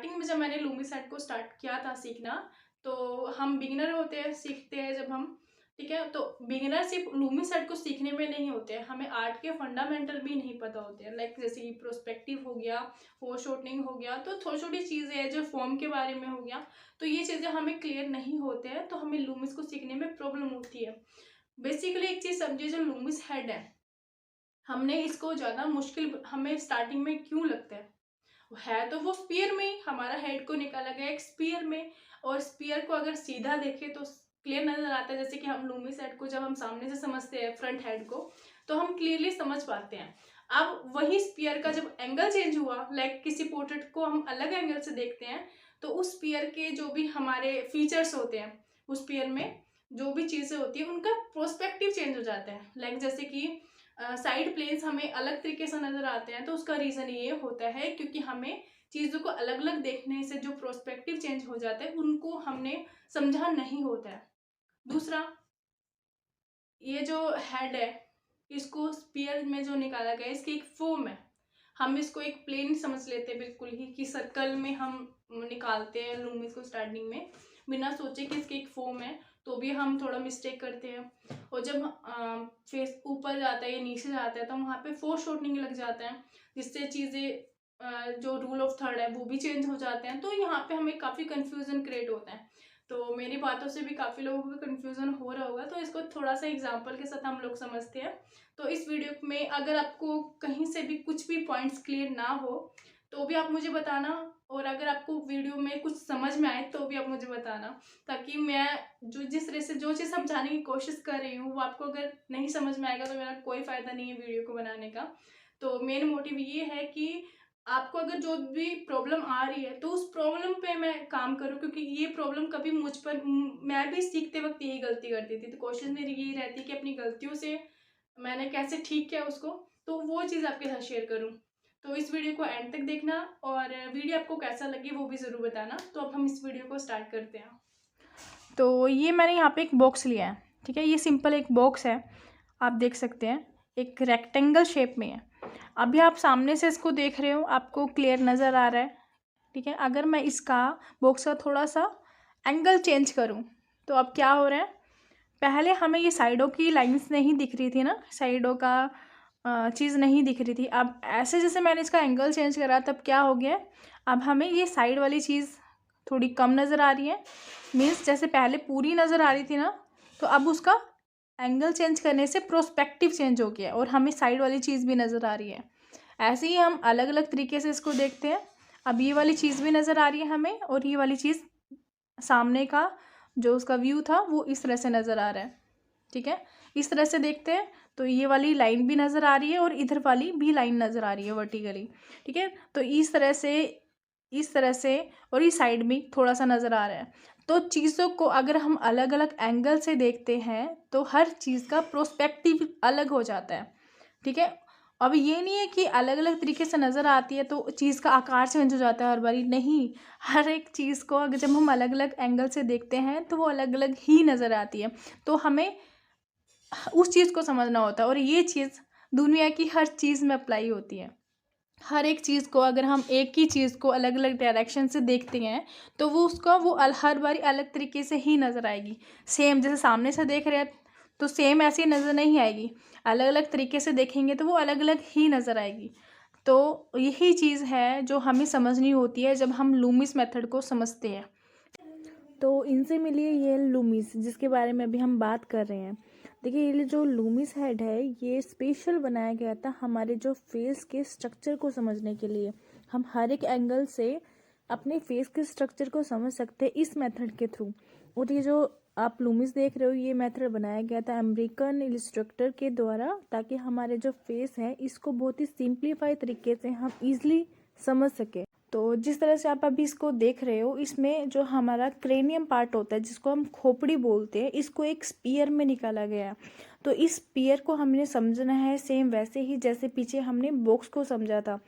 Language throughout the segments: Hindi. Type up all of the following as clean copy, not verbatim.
स्टार्टिंग में जब मैंने लूमिसेट को स्टार्ट किया था सीखना, तो हम बिगिनर होते हैं, सीखते हैं जब हम, ठीक है। तो बिगिनर सिर्फ लूमिसेट को सीखने में नहीं होते हैं, हमें आर्ट के फंडामेंटल भी नहीं पता होते हैं। लाइक जैसे कि प्रोस्पेक्टिव हो गया, फोरशॉर्टनिंग हो गया, तो छोटी छोटी चीज़ें हैं जो फॉर्म के बारे में हो गया, तो ये चीज़ें हमें क्लियर नहीं होते हैं, तो हमें लूमिस को सीखने में प्रॉब्लम होती है। बेसिकली एक चीज़ समझिए, जो लूमिस हेड हमने इसको ज़्यादा मुश्किल हमें स्टार्टिंग में क्यों लगता है तो वो स्पीयर में ही हमारा हेड को निकाला गया एक स्पीयर में। और स्पीयर को अगर सीधा देखें तो क्लियर नजर आता है, जैसे कि हम लूमिस हेड को जब हम सामने से समझते हैं फ्रंट हेड को, तो हम क्लियरली समझ पाते हैं। अब वही स्पीयर का जब एंगल चेंज हुआ, लाइक किसी पोर्ट्रेट को हम अलग एंगल से देखते हैं, तो उस स्पीयर के जो भी हमारे फीचर्स होते हैं, उस स्पीयर में जो भी चीज़ें होती है उनका प्रोस्पेक्टिव चेंज हो जाता है। लाइक जैसे कि साइड प्लेन्स हमें अलग तरीके से नजर आते हैं, तो उसका रीज़न ये होता है क्योंकि हमें चीज़ों को अलग अलग देखने से जो प्रोस्पेक्टिव चेंज हो जाता है उनको हमने समझा नहीं होता है। दूसरा, ये जो हेड है, इसको स्पीयर में जो निकाला गया इसकी एक फॉर्म है। हम इसको एक प्लेन समझ लेते हैं बिल्कुल ही, कि सर्कल में हम निकालते हैं लूमिस को स्टार्टिंग में बिना सोचे कि इसकी एक फॉर्म है, तो भी हम थोड़ा मिस्टेक करते हैं। और जब फेस ऊपर जाता है या नीचे जाता है तो वहाँ पे फोरशॉर्टनिंग लग जाता है, जिससे चीज़ें जो रूल ऑफ थर्ड है वो भी चेंज हो जाते हैं। तो यहाँ पे हमें काफ़ी कन्फ्यूज़न क्रिएट होता है। तो मेरी बातों से भी काफ़ी लोगों को कन्फ्यूज़न हो रहा होगा, तो इसको थोड़ा सा एग्जाम्पल के साथ हम लोग समझते हैं। तो इस वीडियो में अगर आपको कहीं से भी कुछ भी पॉइंट्स क्लियर ना हो तो भी आप मुझे बताना, और अगर आपको वीडियो में कुछ समझ में आए तो भी आप मुझे बताना, ताकि मैं जिस तरह से जो चीज़ समझाने की कोशिश कर रही हूँ वो आपको अगर नहीं समझ में आएगा तो मेरा कोई फ़ायदा नहीं है वीडियो को बनाने का। तो मेन मोटिव ये है कि आपको अगर जो भी प्रॉब्लम आ रही है तो उस प्रॉब्लम पे मैं काम करूँ, क्योंकि ये प्रॉब्लम कभी मुझ पर, मैं भी सीखते वक्त यही गलती करती थी, तो कोशिश मेरी यही रहती है कि अपनी गलतियों से मैंने कैसे ठीक किया उसको, तो वो चीज़ आपके साथ शेयर करूँ। तो इस वीडियो को एंड तक देखना, और वीडियो आपको कैसा लगे वो भी ज़रूर बताना। तो अब हम इस वीडियो को स्टार्ट करते हैं। तो ये मैंने यहाँ पे एक बॉक्स लिया है, ठीक है। ये सिंपल एक बॉक्स है, आप देख सकते हैं, एक रेक्टेंगल शेप में है। अभी आप सामने से इसको देख रहे हो, आपको क्लियर नज़र आ रहा है, ठीक है। अगर मैं इसका बॉक्स का थोड़ा सा एंगल चेंज करूँ तो अब क्या हो रहा है, पहले हमें ये साइडों की लाइंस नहीं दिख रही थी ना, साइडों का चीज़ नहीं दिख रही थी। अब ऐसे जैसे मैंने इसका एंगल चेंज करा तब क्या हो गया, अब हमें ये साइड वाली चीज़ थोड़ी कम नज़र आ रही है। मीन्स जैसे पहले पूरी नज़र आ रही थी ना, तो अब उसका एंगल चेंज करने से प्रोस्पेक्टिव चेंज हो गया और हमें साइड वाली चीज़ भी नज़र आ रही है। ऐसे ही हम अलग अलग तरीके से इसको देखते हैं। अब ये वाली चीज़ भी नज़र आ रही है हमें, और ये वाली चीज़ सामने का जो उसका व्यू था वो इस तरह से नज़र आ रहा है, ठीक है। इस तरह से देखते हैं तो ये वाली लाइन भी नज़र आ रही है और इधर वाली भी लाइन नज़र आ रही है वर्टिकली, ठीक है। तो इस तरह से और इस साइड भी थोड़ा सा नज़र आ रहा है। तो चीज़ों को अगर हम अलग अलग एंगल से देखते हैं तो हर चीज़ का प्रोस्पेक्टिव अलग हो जाता है, ठीक है। अब ये नहीं है कि अलग अलग तरीके से नज़र आती है तो चीज़ का आकार चेंज हो जाता है हर बारी, नहीं। हर एक चीज़ को अगर जब हम अलग अलग एंगल से देखते हैं तो वो अलग अलग ही नज़र आती है। तो हमें उस चीज़ को समझना होता है, और ये चीज़ दुनिया की हर चीज़ में अप्लाई होती है। हर एक चीज़ को अगर हम एक ही चीज़ को अलग अलग डायरेक्शन से देखते हैं तो वो उसका वो हर बारी अलग तरीके से ही नज़र आएगी। सेम जैसे सामने से देख रहे हैं तो सेम ऐसी नज़र नहीं आएगी, अलग अलग तरीके से देखेंगे तो वो अलग अलग ही नज़र आएगी। तो यही चीज़ है जो हमें समझनी होती है जब हम लूमिस मेथड को समझते हैं। तो इनसे मिलिए ये लूमिस जिसके बारे में अभी हम बात कर रहे हैं। देखिए, ये जो लूमिस हेड है ये स्पेशल बनाया गया था हमारे जो फेस के स्ट्रक्चर को समझने के लिए। हम हर एक एंगल से अपने फेस के स्ट्रक्चर को समझ सकते हैं इस मेथड के थ्रू। और ये जो आप लूमिस देख रहे हो ये मेथड बनाया गया था अमेरिकन इलस्ट्रेटर के द्वारा, ताकि हमारे जो फेस है इसको बहुत ही सिंप्लीफाई तरीके से हम इजली समझ सके। तो जिस तरह से आप अभी इसको देख रहे हो, इसमें जो हमारा क्रेनियम पार्ट होता है जिसको हम खोपड़ी बोलते हैं, इसको एक स्पीयर में निकाला गया है। तो इस स्पीयर को हमने समझना है सेम वैसे ही जैसे पीछे हमने बॉक्स को समझा था।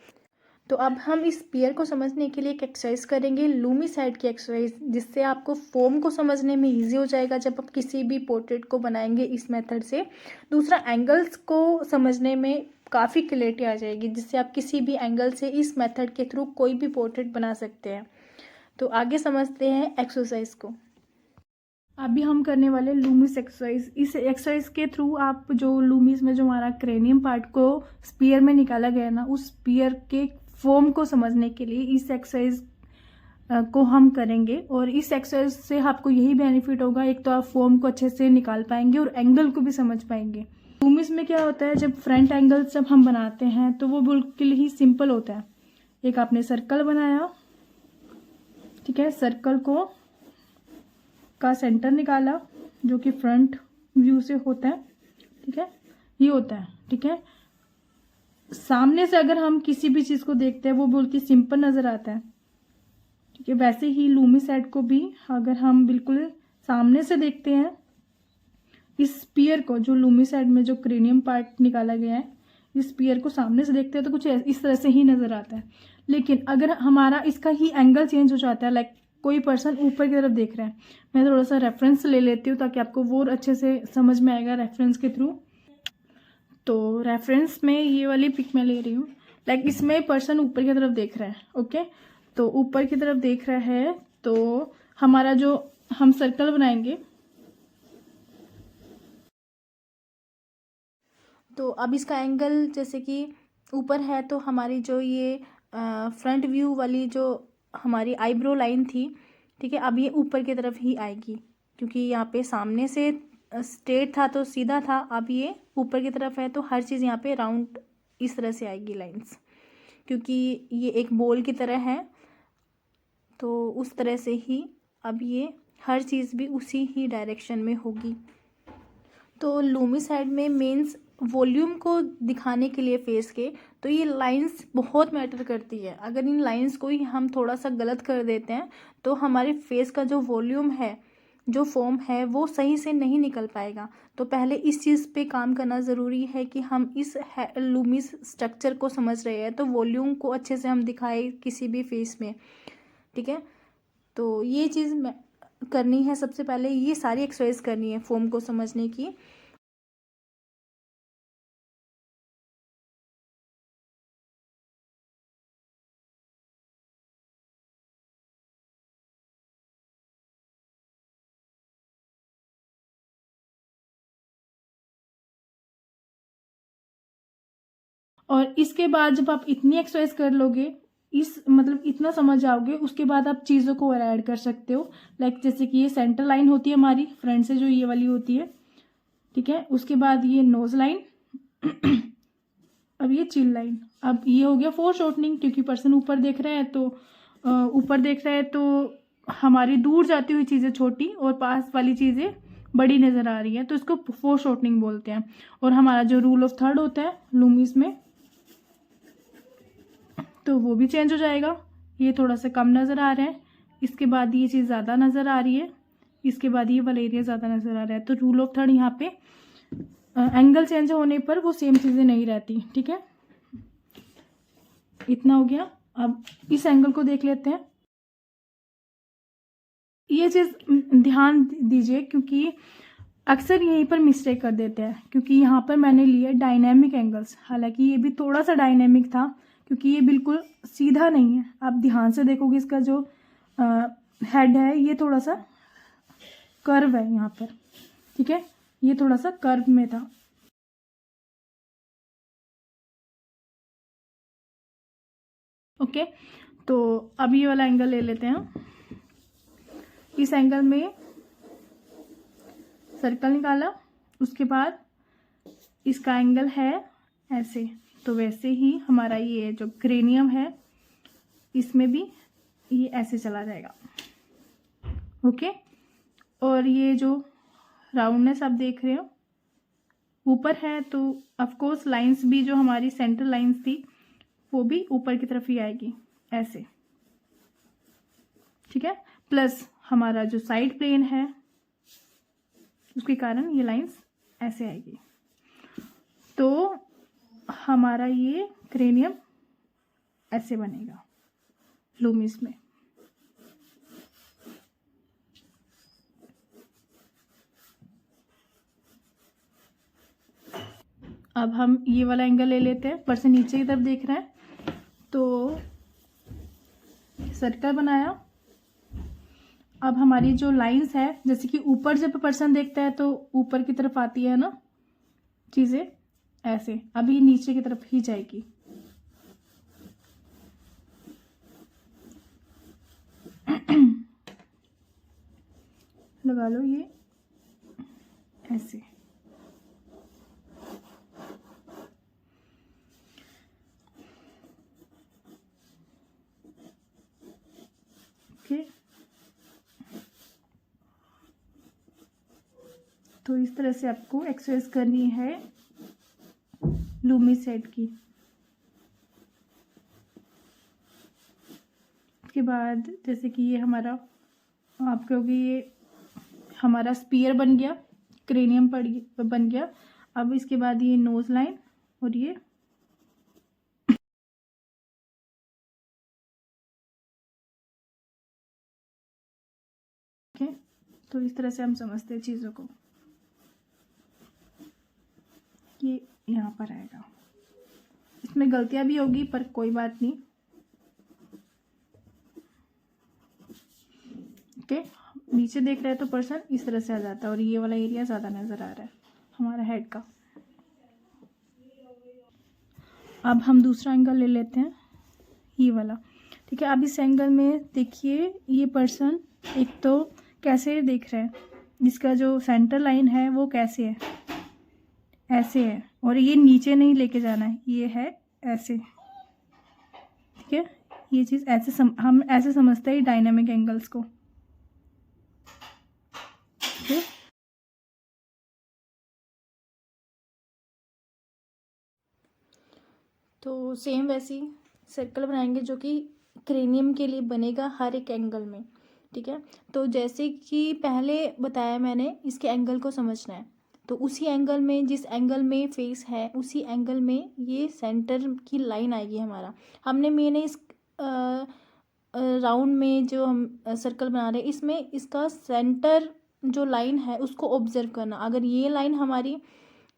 तो अब हम इस स्पीयर को समझने के लिए एक एक्सरसाइज करेंगे, लूमिस हेड की एक्सरसाइज, जिससे आपको फॉर्म को समझने में इजी हो जाएगा जब आप किसी भी पोर्ट्रेट को बनाएंगे इस मेथड से। दूसरा, एंगल्स को समझने में काफ़ी क्लैरिटी आ जाएगी, जिससे आप किसी भी एंगल से इस मेथड के थ्रू कोई भी पोर्ट्रेट बना सकते हैं। तो आगे समझते हैं एक्सरसाइज को। अभी हम करने वाले लूमिस एक्सरसाइज। इस एक्सरसाइज के थ्रू आप जो लूमिस में जो हमारा क्रेनियम पार्ट को स्पीयर में निकाला गया ना, उस स्पीयर के फॉर्म को समझने के लिए इस एक्सरसाइज को हम करेंगे। और इस एक्सरसाइज से आपको यही बेनिफिट होगा, एक तो आप फॉर्म को अच्छे से निकाल पाएंगे और एंगल को भी समझ पाएंगे। लूमिस में क्या होता है, जब फ्रंट एंगल जब हम बनाते हैं तो वो बिल्कुल ही सिंपल होता है। एक आपने सर्कल बनाया, ठीक है, सर्कल को का सेंटर निकाला जो कि फ्रंट व्यू से होता है, ठीक है, ये होता है, ठीक है। सामने से अगर हम किसी भी चीज को देखते हैं वो बहुत ही सिंपल नजर आता है, ठीक है। वैसे ही लूमिस साइड को भी अगर हम बिल्कुल सामने से देखते हैं, इस स्पीयर को जो लूमिस साइड में जो क्रेनियम पार्ट निकाला गया है, इस स्पीयर को सामने से देखते हैं तो कुछ इस तरह से ही नजर आता है। लेकिन अगर हमारा इसका ही एंगल चेंज हो जाता है, लाइक कोई पर्सन ऊपर की तरफ देख रहा है, मैं थोड़ा सा रेफरेंस ले लेती हूँ ताकि आपको वो अच्छे से समझ में आएगा रेफरेंस के थ्रू। तो रेफरेंस में ये वाली पिक मैं ले रही हूँ, लाइक इसमें पर्सन ऊपर की तरफ देख रहा है, ओके। तो ऊपर की तरफ देख रहा है तो हमारा जो हम सर्कल बनाएंगे, तो अब इसका एंगल जैसे कि ऊपर है तो हमारी जो ये फ्रंट व्यू वाली जो हमारी आईब्रो लाइन थी, ठीक है, अब ये ऊपर की तरफ ही आएगी, क्योंकि यहाँ पे सामने से स्ट्रेट था तो सीधा था, अब ये ऊपर की तरफ है तो हर चीज़ यहाँ पे राउंड इस तरह से आएगी लाइंस, क्योंकि ये एक बॉल की तरह है। तो उस तरह से ही अब ये हर चीज़ भी उसी ही डायरेक्शन में होगी। तो लूमिस साइड में मेंस वॉल्यूम को दिखाने के लिए फेस के, तो ये लाइंस बहुत मैटर करती है। अगर इन लाइंस को ही हम थोड़ा सा गलत कर देते हैं तो हमारे फेस का जो वॉल्यूम है, जो फॉर्म है, वो सही से नहीं निकल पाएगा। तो पहले इस चीज़ पे काम करना ज़रूरी है कि हम इस लूमिस स्ट्रक्चर को समझ रहे हैं तो वॉल्यूम को अच्छे से हम दिखाए किसी भी फेस में, ठीक है। तो ये चीज़ करनी है, सबसे पहले ये सारी एक्सरसाइज करनी है फॉर्म को समझने की। और इसके बाद जब आप इतनी एक्सरसाइज कर लोगे, इस मतलब इतना समझ आओगे, उसके बाद आप चीज़ों को और ऐड कर सकते हो। लाइक जैसे कि ये सेंटर लाइन होती है हमारी फ्रंट से जो ये वाली होती है, ठीक है। उसके बाद ये नोज लाइन अब ये चिल लाइन। अब ये हो गया फोर शॉर्टनिंग, क्योंकि पर्सन ऊपर देख रहा है तो हमारी दूर जाती हुई चीज़ें छोटी और पास वाली चीज़ें बड़ी नज़र आ रही है, तो इसको फोर शॉर्टनिंग बोलते हैं। और हमारा जो रूल ऑफ थर्ड होता है लूमिस में, तो वो भी चेंज हो जाएगा। ये थोड़ा सा कम नज़र आ रहा है, इसके बाद ये चीज़ ज़्यादा नज़र आ रही है, इसके बाद ये वाला एरिया ज़्यादा नज़र आ रहा है। तो रूल ऑफ थर्ड यहाँ पे एंगल चेंज होने पर वो सेम चीज़ें नहीं रहती, ठीक है। इतना हो गया। अब इस एंगल को देख लेते हैं। ये चीज़ ध्यान दीजिए, क्योंकि अक्सर यहीं पर मिस्टेक कर देते हैं, क्योंकि यहाँ पर मैंने लिए डायनेमिक एंगल्स, हालांकि ये भी थोड़ा सा डायनेमिक था, क्योंकि ये बिल्कुल सीधा नहीं है। आप ध्यान से देखोगे इसका जो हेड है ये थोड़ा सा कर्व है यहाँ पर, ठीक है, ये थोड़ा सा कर्व में था। ओके, तो अब ये वाला एंगल ले लेते हैं। इस एंगल में सर्कल निकाला, उसके बाद इसका एंगल है ऐसे, तो वैसे ही हमारा ये जो क्रेनियम है इसमें भी ये ऐसे चला जाएगा, ओके। और ये जो राउंडनेस आप देख रहे हो ऊपर है, तो ऑफ कोर्स लाइंस भी जो हमारी सेंटर लाइंस थी वो भी ऊपर की तरफ ही आएगी ऐसे, ठीक है। प्लस हमारा जो साइड प्लेन है उसके कारण ये लाइंस ऐसे आएगी, तो हमारा ये क्रेनियम ऐसे बनेगा लूमिस में। अब हम ये वाला एंगल ले लेते हैं, पर्सन नीचे की तरफ देख रहे हैं तो सर्कल बनाया। अब हमारी जो लाइंस है, जैसे कि ऊपर जब पर्सन देखता है तो ऊपर की तरफ आती है ना चीज़ें, ऐसे अभी नीचे की तरफ ही जाएगी। लगा लो ये ऐसे। ओके, तो इस तरह से आपको एक्सरसाइज करनी है लूमिस हेड की। उसके बाद जैसे कि ये हमारा, आप कहोगे ये हमारा स्पीयर बन गया, क्रेनियम बन गया। अब इसके बाद ये नोज लाइन और ये ओके। तो इस तरह से हम समझते हैं चीज़ों को, ये यहाँ पर आएगा। इसमें गलतियाँ भी होगी पर कोई बात नहीं। ओके, नीचे देख रहे हैं तो पर्सन इस तरह से आ जाता है और ये वाला एरिया ज़्यादा नज़र आ रहा है हमारा हेड का। अब हम दूसरा एंगल ले लेते हैं, ये वाला। ठीक है, अब इस एंगल में देखिए ये पर्सन एक तो कैसे देख रहे हैं, इसका जो सेंटर लाइन है वो कैसे है, ऐसे है, और ये नीचे नहीं लेके जाना है, ये है ऐसे। ठीक है, ये चीज़ ऐसे हम ऐसे समझते हैं डायनामिक एंगल्स को। ठीक है, तो सेम वैसी सर्कल बनाएंगे जो कि क्रेनियम के लिए बनेगा हर एक एंगल में। ठीक है, तो जैसे कि पहले बताया मैंने, इसके एंगल को समझना है। तो उसी एंगल में, जिस एंगल में फेस है उसी एंगल में ये सेंटर की लाइन आएगी हमारा। हमने मैंने इस राउंड में जो हम सर्कल बना रहे हैं, इसमें इसका सेंटर जो लाइन है उसको ऑब्जर्व करना। अगर ये लाइन हमारी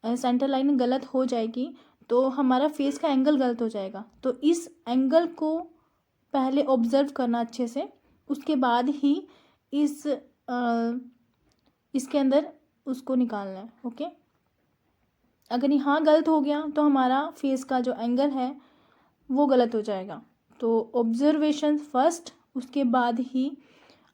सेंटर लाइन गलत हो जाएगी तो हमारा फेस का एंगल गलत हो जाएगा। तो इस एंगल को पहले ऑब्जर्व करना अच्छे से, उसके बाद ही इसके अंदर उसको निकालना है। ओके, अगर यहाँ गलत हो गया तो हमारा फेस का जो एंगल है वो गलत हो जाएगा। तो ऑब्जर्वेशन फर्स्ट, उसके बाद ही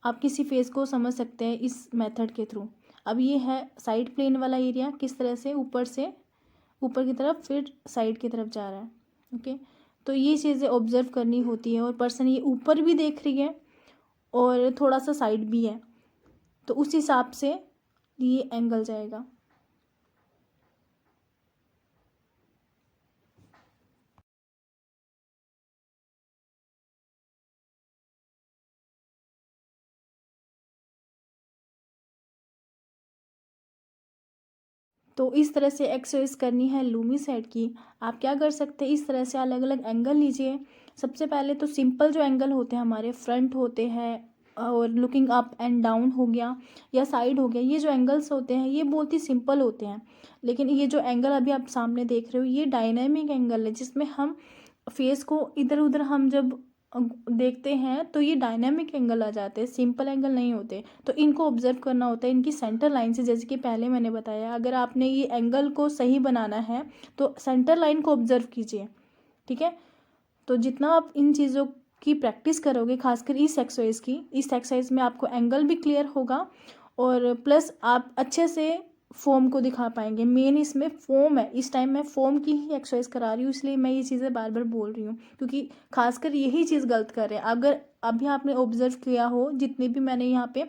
आप किसी फेस को समझ सकते हैं इस मेथड के थ्रू। अब ये है साइड प्लेन वाला एरिया, किस तरह से ऊपर की तरफ फिर साइड की तरफ जा रहा है। ओके, तो ये चीज़ें ऑब्जर्व करनी होती है। और पर्सन ये ऊपर भी देख रही है और थोड़ा सा साइड भी है, तो उस हिसाब से ये एंगल जाएगा। तो इस तरह से एक्सरसाइज करनी है लूमिस हेड की। आप क्या कर सकते हैं, इस तरह से अलग अलग एंगल लीजिए। सबसे पहले तो सिंपल जो एंगल होते हैं हमारे, फ्रंट होते हैं और लुकिंग अप एंड डाउन हो गया या साइड हो गया, ये जो एंगल्स होते हैं ये बहुत ही सिंपल होते हैं। लेकिन ये जो एंगल अभी आप सामने देख रहे हो ये डायनामिक एंगल है, जिसमें हम फेस को इधर उधर हम जब देखते हैं तो ये डायनामिक एंगल आ जाते हैं, सिंपल एंगल नहीं होते। तो इनको ऑब्जर्व करना होता है इनकी सेंटर लाइन से। जैसे कि पहले मैंने बताया, अगर आपने ये एंगल को सही बनाना है तो सेंटर लाइन को ऑब्जर्व कीजिए। ठीक है, तो जितना आप इन चीज़ों की प्रैक्टिस करोगे, खासकर इस एक्सरसाइज में आपको एंगल भी क्लियर होगा और प्लस आप अच्छे से फॉर्म को दिखा पाएंगे। मेन इसमें फॉर्म है, इस टाइम मैं फॉर्म की ही एक्सरसाइज करा रही हूँ, इसलिए मैं ये चीज़ें बार बार बोल रही हूँ, क्योंकि खासकर यही चीज़ गलत कर रहे हैं। अगर अभी आपने ऑब्जर्व किया हो, जितने भी मैंने यहाँ पे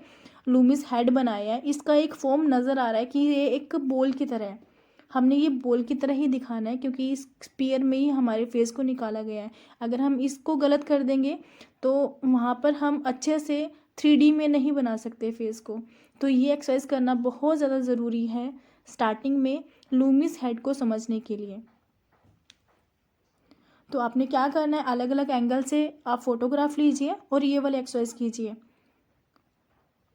लूमिस हेड बनाया है, इसका एक फॉर्म नज़र आ रहा है कि ये एक बॉल की तरह है। हमने ये बॉल की तरह ही दिखाना है, क्योंकि इस स्पीयर में ही हमारे फेस को निकाला गया है। अगर हम इसको गलत कर देंगे तो वहाँ पर हम अच्छे से 3D में नहीं बना सकते फेस को। तो ये एक्सरसाइज करना बहुत ज़्यादा ज़रूरी है स्टार्टिंग में लूमिस हेड को समझने के लिए। तो आपने क्या करना है, अलग अलग एंगल से आप फोटोग्राफ लीजिए और ये वाली एक्सरसाइज कीजिए।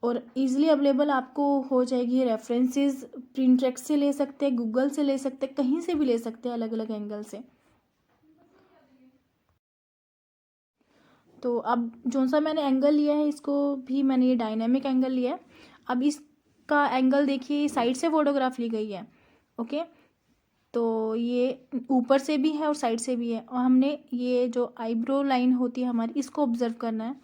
और ईज़िली अवेलेबल आपको हो जाएगी। रेफरेंसेस पिंटरेस्ट से ले सकते हैं, गूगल से ले सकते हैं, कहीं से भी ले सकते हैं अलग अलग एंगल से। तो अब जो सा मैंने एंगल लिया है इसको भी मैंने ये डायनेमिक एंगल लिया है। अब इसका एंगल देखिए, साइड से फोटोग्राफ ली गई है। ओके, तो ये ऊपर से भी है और साइड से भी है, और हमने ये जो आईब्रो लाइन होती है हमारी, इसको ऑब्जर्व करना है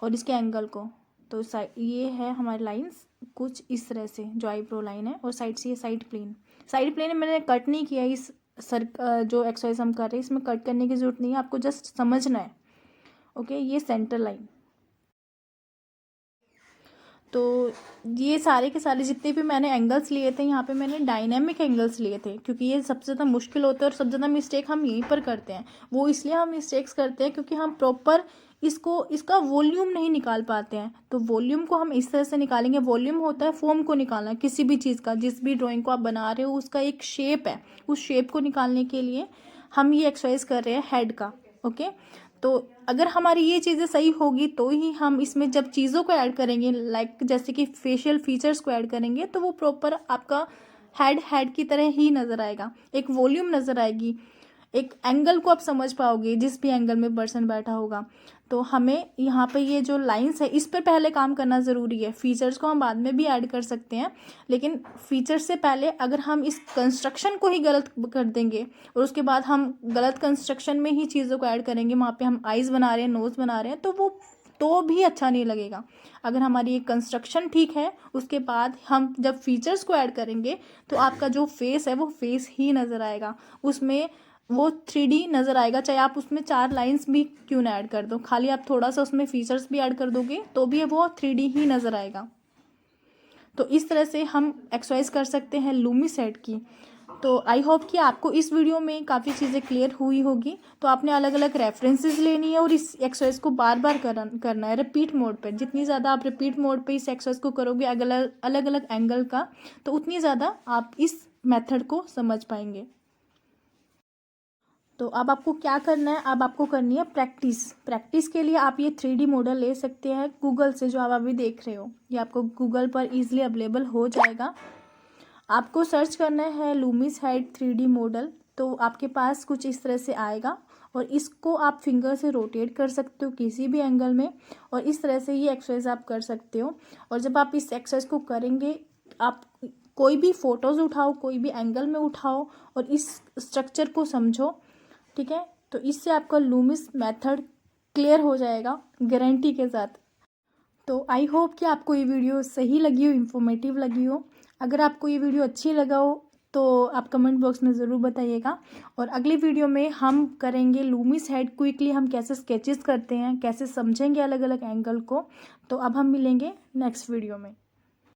और इसके एंगल को। तो ये है हमारी लाइंस कुछ इस तरह से, जो आईब्रो लाइन है, और साइड से ये साइड प्लेन मैंने कट नहीं किया। इस जो एक्सरसाइज हम कर रहे हैं इसमें कट करने की ज़रूरत नहीं है, आपको जस्ट समझना है। ओके, ये सेंटर लाइन। तो ये सारे के सारे जितने भी मैंने एंगल्स लिए थे, यहाँ पे मैंने डायनेमिक एंगल्स लिए थे, क्योंकि ये सबसे ज़्यादा मुश्किल होता है और सबसे ज़्यादा मिस्टेक हम यहीं पर करते हैं। वो इसलिए हम मिस्टेक्स करते हैं क्योंकि हम प्रॉपर इसका वॉल्यूम नहीं निकाल पाते हैं। तो वॉल्यूम को हम इस तरह से निकालेंगे। वॉल्यूम होता है फॉर्म को निकालना किसी भी चीज़ का, जिस भी ड्राइंग को आप बना रहे हो उसका एक शेप है, उस शेप को निकालने के लिए हम ये एक्सरसाइज कर रहे हैं हेड का। ओके, तो अगर हमारी ये चीज़ें सही होगी तो ही हम इसमें जब चीज़ों को ऐड करेंगे, लाइक जैसे कि फेशियल फीचर्स को ऐड करेंगे, तो वो प्रॉपर आपका हेड की तरह ही नज़र आएगा। एक वॉल्यूम नज़र आएगी, एक एंगल को आप समझ पाओगे जिस भी एंगल में पर्सन बैठा होगा। तो हमें यहाँ पे ये जो लाइंस है इस पर पहले काम करना ज़रूरी है। फीचर्स को हम बाद में भी ऐड कर सकते हैं, लेकिन फीचर्स से पहले अगर हम इस कंस्ट्रक्शन को ही गलत कर देंगे और उसके बाद हम गलत कंस्ट्रक्शन में ही चीज़ों को ऐड करेंगे, वहाँ पे हम आइज़ बना रहे हैं, नोज़ बना रहे हैं, तो वो तो भी अच्छा नहीं लगेगा। अगर हमारी ये कंस्ट्रक्शन ठीक है, उसके बाद हम जब फीचर्स को ऐड करेंगे तो आपका जो फेस है वो फेस ही नज़र आएगा, उसमें वो 3D नज़र आएगा। चाहे आप उसमें 4 लाइंस भी क्यों ना ऐड कर दो, खाली आप थोड़ा सा उसमें फीचर्स भी ऐड कर दोगे तो भी वो 3D ही नज़र आएगा। तो इस तरह से हम एक्सरसाइज कर सकते हैं लूमिस हेड की। तो आई होप कि आपको इस वीडियो में काफ़ी चीज़ें क्लियर हुई होगी। तो आपने अलग अलग रेफरेंसेस लेनी है और इस एक्सरसाइज को बार बार करना है रिपीट मोड पर। जितनी ज़्यादा आप रिपीट मोड पे इस एक्सरसाइज को करोगे अलग अलग एंगल का, तो उतनी ज़्यादा आप इस मेथड को समझ पाएंगे। तो अब आपको क्या करना है, अब आपको करनी है प्रैक्टिस के लिए आप ये 3D मॉडल ले सकते हैं गूगल से, जो आप अभी देख रहे हो ये आपको गूगल पर ईजिली अवेलेबल हो जाएगा। आपको सर्च करना है लूमिस हेड 3D मॉडल, तो आपके पास कुछ इस तरह से आएगा, और इसको आप फिंगर से रोटेट कर सकते हो किसी भी एंगल में, और इस तरह से ये एक्सरसाइज आप कर सकते हो। और जब आप इस एक्सरसाइज को करेंगे, आप कोई भी फ़ोटोज़ उठाओ, कोई भी एंगल में उठाओ और इस स्ट्रक्चर को समझो, ठीक है। तो इससे आपका लूमिस मेथड क्लियर हो जाएगा गारंटी के साथ। तो आई होप कि आपको ये वीडियो सही लगी हो, इन्फॉर्मेटिव लगी हो। अगर आपको ये वीडियो अच्छी लगा हो तो आप कमेंट बॉक्स में ज़रूर बताइएगा। और अगली वीडियो में हम करेंगे लूमिस हेड क्विकली, हम कैसे स्केचेस करते हैं, कैसे समझेंगे अलग अलग एंगल को। तो अब हम मिलेंगे नेक्स्ट वीडियो में।